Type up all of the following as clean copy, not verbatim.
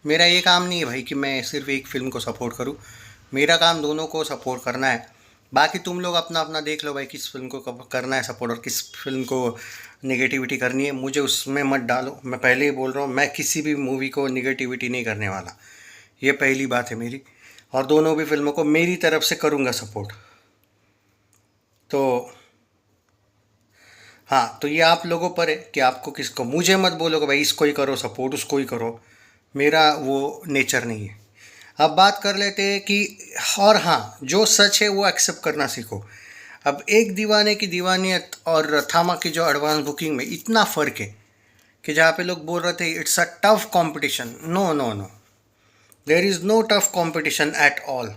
मेरा ये काम नहीं है भाई कि मैं सिर्फ एक फ़िल्म को सपोर्ट करूँ। मेरा काम दोनों को सपोर्ट करना है। बाकी तुम लोग अपना अपना देख लो भाई, किस फ़िल्म को कब करना है सपोर्ट और किस फ़िल्म को नेगेटिविटी करनी है। मुझे उसमें मत डालो। मैं पहले ही बोल रहा हूँ, मैं किसी भी मूवी को नेगेटिविटी नहीं करने वाला। ये पहली बात है मेरी। और दोनों भी फ़िल्मों को मेरी तरफ से करूँगा सपोर्ट। तो हाँ, तो ये आप लोगों पर है कि आपको किसको, मुझे मत बोलो कि भाई इसको ही करो सपोर्ट, उसको ही करो। मेरा वो नेचर नहीं है। अब बात कर लेते हैं कि, और हाँ, जो सच है वो एक्सेप्ट करना सीखो। अब एक दीवाने की दीवानियत और थामा की जो एडवांस बुकिंग में इतना फ़र्क है कि जहाँ पे लोग बोल रहे थे it's a tough competition, no no no, there is no tough competition at all.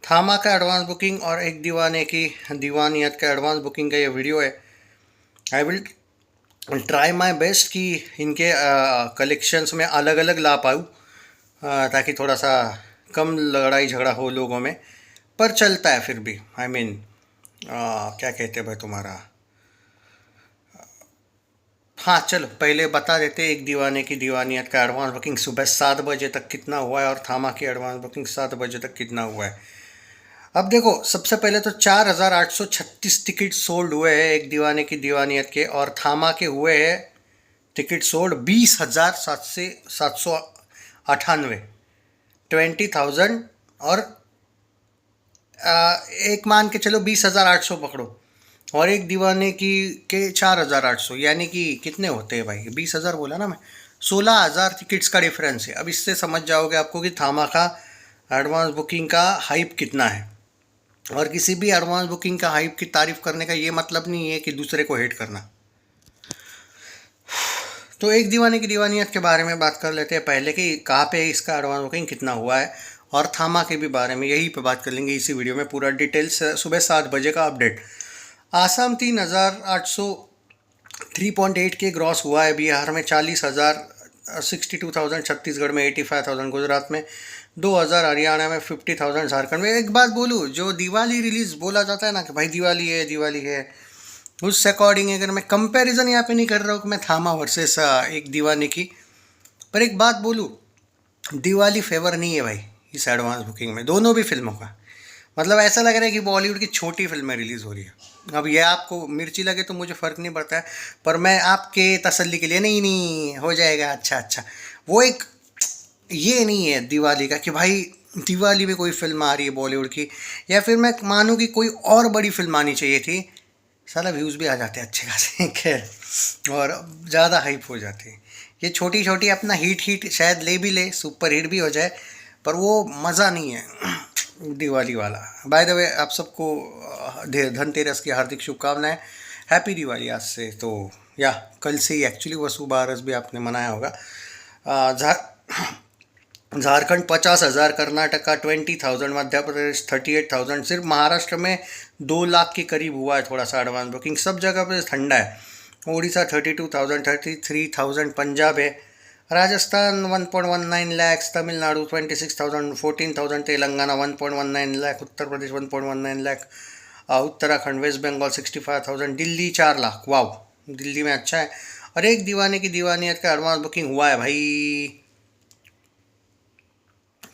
Thama का एडवांस बुकिंग और एक दीवाने की दीवानियत का एडवांस बुकिंग का ये वीडियो है। I will try my best कि इनके कलेक्शंस में अलग अलग ला पाऊँ, ताकि थोड़ा सा कम लड़ाई झगड़ा हो लोगों में। पर चलता है फिर भी, आई मीन क्या कहते हैं भाई तुम्हारा। हाँ चलो, पहले बता देते एक दीवाने की दीवानियत का एडवांस बुकिंग सुबह 7 बजे तक कितना हुआ है और थामा की एडवांस बुकिंग 7 बजे तक कितना हुआ है। अब देखो, सबसे पहले तो 4,836 टिकट सोल्ड हुए हैं एक दीवाने की दीवानियत के, और थामा के हुए हैं टिकट सोल्ड 20,798, 20,000। और एक मान के चलो 20,800 पकड़ो, और एक दीवाने की के 4,800, यानी कि कितने होते हैं भाई, 20,000 बोला ना मैं, 16,000 टिकट्स का डिफरेंस है। अब इससे समझ जाओगे आपको कि थामा का एडवांस बुकिंग का हाइप कितना है। और किसी भी एडवांस बुकिंग का हाइप की तारीफ करने का ये मतलब नहीं है कि दूसरे को हेट करना। तो एक दीवाने की दीवानियत के बारे में बात कर लेते हैं पहले कि कहाँ पे इसका एडवांस बुकिंग कितना हुआ है, और थामा के भी बारे में यही पे बात कर लेंगे इसी वीडियो में, पूरा डिटेल्स। सुबह 7 बजे का अपडेट। आसाम 3,003.8 के ग्रॉस हुआ है। बिहार में 40,000, 62,000, छत्तीसगढ़ में 85,000, गुजरात में 2,000, हरियाणा में 50,000, झारखंड में। एक बात बोलूँ, जो दिवाली रिलीज बोला जाता है ना कि भाई दिवाली है दिवाली है, उस अकॉर्डिंग अगर मैं कंपैरिजन यहाँ पे नहीं कर रहा हूँ कि मैं थामा वर्सेस एक दीवाने की, पर एक बात बोलूँ, दिवाली फेवर नहीं है भाई इस एडवांस बुकिंग में, दोनों भी फिल्मों का। मतलब ऐसा लग रहा है कि बॉलीवुड की छोटी फिल्में रिलीज़ हो रही है। अब ये आपको मिर्ची लगे तो मुझे फ़र्क नहीं पड़ता है, पर मैं आपके तसल्ली के लिए, नहीं नहीं हो जाएगा, अच्छा अच्छा, वो एक, ये नहीं है दिवाली का कि भाई दिवाली में कोई फिल्म आ रही है बॉलीवुड की, या फिर मैं मानूँ कि कोई और बड़ी फिल्म आनी चाहिए थी, साला व्यूज़ भी आ जाते हैं अच्छे खासे खैर, और ज़्यादा हाइप हो जाती है। ये छोटी छोटी अपना हिट हिट शायद ले भी ले, सुपर हिट भी हो जाए, पर वो मज़ा नहीं है दिवाली वाला। बाय द वे, आप सबको धनतेरस की हार्दिक शुभकामनाएं। हैप्पी दिवाली आज से तो, या कल से ही एक्चुअली वसुबारस भी आपने मनाया होगा। झारखंड 50,000, कर्नाटका 20,000, मध्य प्रदेश 38,000, सिर्फ महाराष्ट्र में 2 लाख के करीब हुआ है थोड़ा सा एडवांस बुकिंग। सब जगह पे ठंडा है। उड़ीसा 32,000, 33,000 पंजाब है। राजस्थान 1.19 लैक्स, तमिलनाडु 26,000, 14,000, तेलंगाना 1.19 लाख, उत्तर प्रदेश 1.19 लाख, उत्तराखंड वेस्ट बंगाल 65,000, दिल्ली 4 लाख। वाह, दिल्ली में अच्छा है। और एक दीवाने की दीवानियत का एडवांस बुकिंग हुआ है भाई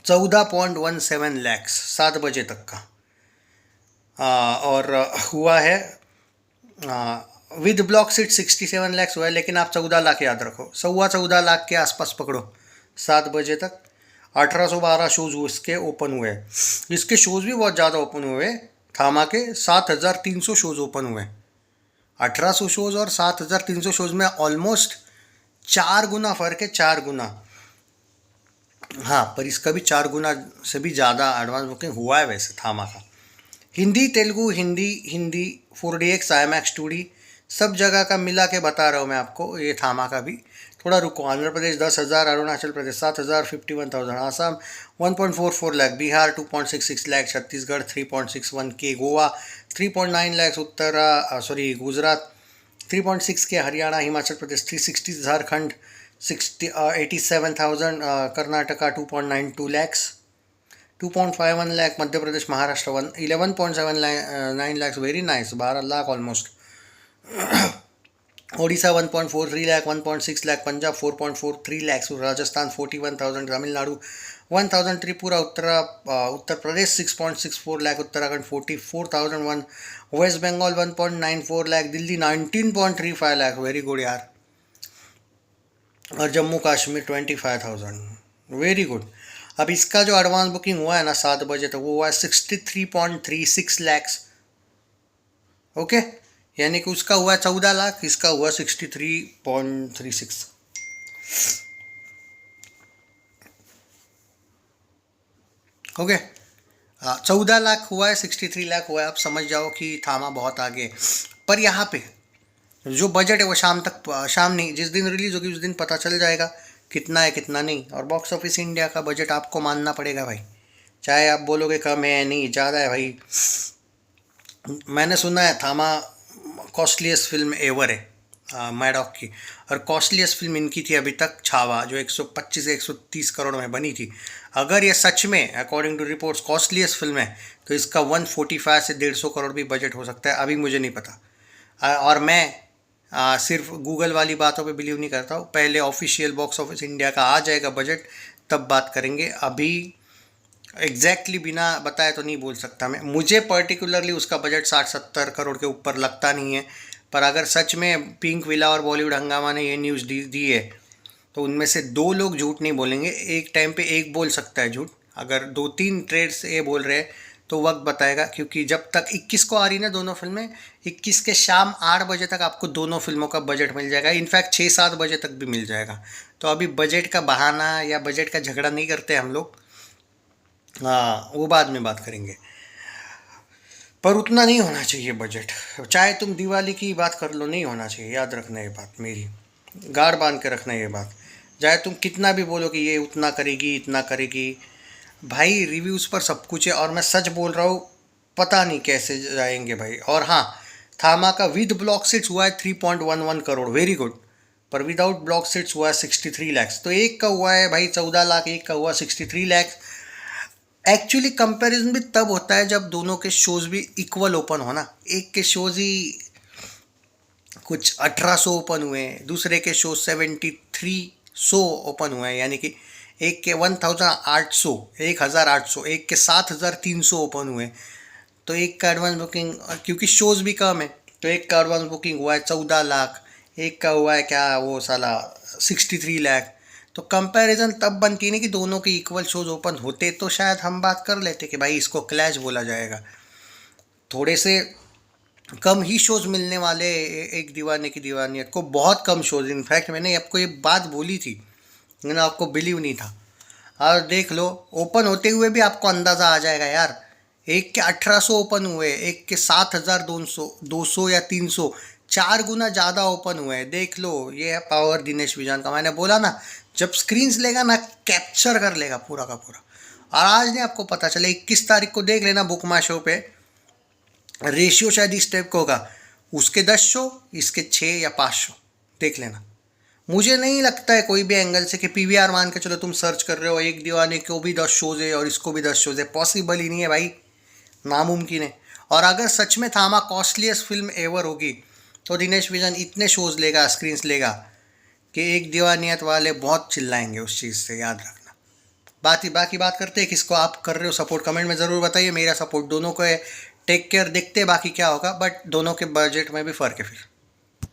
14.17 लैक्स 7 बजे तक का। और हुआ है विद ब्लॉक सीट 67 लैक्स हुआ है, लेकिन आप 14 लाख याद रखो, 14.25 लाख के आसपास पकड़ो 7 बजे तक। 1,812 शोज़ इसके ओपन हुए। इसके शोज़ भी बहुत ज़्यादा ओपन हुए। थामा के 7,300 शोज़ ओपन हुए। 1,800 शोज़ और 7,300 शोज़ में ऑलमोस्ट 4 गुना फ़र्क है, 4 गुना। हाँ, पर इसका भी 4 गुना से भी ज़्यादा एडवांस बुकिंग हुआ है वैसे थामा का। Hindi Telugu, Hindi Hindi 4DX IMAX 2D सब जगह का मिला के बता रहा हूँ मैं आपको, ये थामा का भी। थोड़ा रुको। आंध्र प्रदेश 10,000, अरुणाचल प्रदेश 7,000, 51,000, आसाम 1.44 लाख, बिहार 2.66 लाख, छत्तीसगढ़ 3.61 के, गोवा 3.9 लाख, गुजरात 3.6 के, Haryana Himachal Pradesh 360, Jharkhand 87,000, Karnataka 2.92 lakhs, 2.51 lakh, Madhya Pradesh Maharashtra 11.79 lakhs, very nice, 12 lakh almost. Odisha 1.43 lakh, 1.6 lakh, Punjab 4.43 lakh, Rajasthan 41,000, Tamil Nadu 1,000, Tripura, Uttar Pradesh 6.64 lakh, Uttarakhand 44,001, West Bengal 1.94 lakh, Delhi 19.35 lakh, very good यार, और जम्मू कश्मीर 25,000, वेरी गुड। अब इसका जो एडवांस बुकिंग हुआ है ना 7 बजे तक, वो हुआ है 63.36 लैक्स। ओके, यानी कि उसका हुआ 14 लाख, इसका हुआ 63.36। ओके, 14 लाख हुआ है, 63 लाख हुआ है। आप समझ जाओ कि थामा बहुत आगे है। पर यहाँ पे जो बजट है वो शाम तक, शाम नहीं, जिस दिन रिलीज होगी उस दिन पता चल जाएगा कितना है कितना नहीं। और बॉक्स ऑफिस इंडिया का बजट आपको मानना पड़ेगा भाई, चाहे आप बोलोगे कम है नहीं, ज़्यादा है भाई। मैंने सुना है थामा कॉस्टलीस्ट फिल्म एवर है मैडॉक की, और कॉस्टलीस्ट फिल्म इनकी थी अभी तक छावा, जो 125 से 130 करोड़ में बनी थी। अगर ये सच में according to reports costliest film है तो इसका 145 से 150 करोड़ भी बजट हो सकता है, अभी मुझे नहीं पता। और मैं सिर्फ गूगल वाली बातों पे बिलीव नहीं करता हूँ। पहले ऑफिशियल बॉक्स ऑफिस इंडिया का आ जाएगा बजट, तब बात करेंगे। अभी एग्जैक्टली बिना बताए तो नहीं बोल सकता मैं। मुझे पर्टिकुलरली उसका बजट 60-70 करोड़ के ऊपर लगता नहीं है। पर अगर सच में पिंक विला और बॉलीवुड हंगामा ने ये न्यूज़ दी है तो उनमें से 2 लोग झूठ नहीं बोलेंगे। एक टाइम पे एक बोल सकता है झूठ। अगर 2-3 ट्रेड्स ये बोल रहे हैं तो वक्त बताएगा, क्योंकि जब तक 21 को आ रही ना दोनों फिल्में, 21 के शाम 8 बजे तक आपको दोनों फिल्मों का बजट मिल जाएगा। इनफैक्ट 6-7 बजे तक भी मिल जाएगा। तो अभी बजट का बहाना या बजट का झगड़ा नहीं करते हम लोग, हाँ वो बाद में बात करेंगे। पर उतना नहीं होना चाहिए बजट। चाहे तुम दिवाली की बात कर लो, नहीं होना चाहिए, याद रखना ये बात, मेरी गाड़ बांध के रखना ये बात। चाहे तुम कितना भी बोलो कि ये उतना करेगी इतना करेगी, भाई रिव्यूज़ पर सब कुछ है। और मैं सच बोल रहा हूँ, पता नहीं कैसे जाएंगे भाई। और हाँ, थामा का विद ब्लॉक सीट्स हुआ है 3.11 करोड़, वेरी गुड। पर विदाउट ब्लॉक सीट्स हुआ है 63 लैक्स। तो एक का हुआ है भाई 14 लाख, एक का हुआ 63 लैक्स। एक्चुअली कंपैरिजन भी तब होता है जब दोनों के शोज भी इक्वल ओपन हो ना। एक के शोज ही कुछ 1800 ओपन हुए हैं, दूसरे के शो 7300 ओपन हुए हैं, यानी कि एक के 1800 एक के 7300 ओपन हुए। तो एक का एडवांस बुकिंग, क्योंकि शोज भी कम है, तो एक का एडवांस बुकिंग हुआ है 14 लाख, एक का हुआ है क्या वो साला 63 लाख। तो कंपैरिजन तब बनती है ना कि दोनों के इक्वल शोज ओपन होते तो शायद हम बात कर लेते कि भाई इसको क्लैश बोला जाएगा। थोड़े से कम ही शोज मिलने वाले एक दीवाने की दीवानियत को, बहुत कम शोज। इनफैक्ट मैंने आपको ये बात बोली थी लेकिन आपको बिलीव नहीं था। और देख लो ओपन होते हुए भी आपको अंदाज़ा आ जाएगा यार। एक के 1800 ओपन हुए, एक के 7200 या 300, 4 गुना ज़्यादा ओपन हुए हैं। देख लो, ये है पावर दिनेश विजन का। मैंने बोला ना, जब स्क्रीन्स लेगा ना कैप्चर कर लेगा पूरा का पूरा। और आज नहीं आपको पता चले, 21 तारीख को देख लेना बुक माई शो पे, रेशियो शायद इस टाइप का होगा, उसके 10 शो, इसके 6 या 5 शो, देख लेना। मुझे नहीं लगता है कोई भी एंगल से कि पीवीआर मान के चलो तुम सर्च कर रहे हो एक दीवाने को भी 10 शोज है और इसको भी 10 शोज है, पॉसिबल ही नहीं है भाई, नामुमकिन है। और अगर सच में थामा कॉस्टलीस्ट फिल्म एवर होगी तो दिनेश विजन इतने शोज लेगा, स्क्रीन्स लेगा कि एक दीवानियत वाले बहुत चिल्लाएंगे उस चीज़ से, याद रखना। बाकी बात करते हैं, किसको आप कर रहे हो सपोर्ट, कमेंट में ज़रूर बताइए। मेरा सपोर्ट दोनों को है। टेक केयर, देखते हैं बाकी क्या होगा, बट दोनों के बजट में भी फ़र्क है फिर।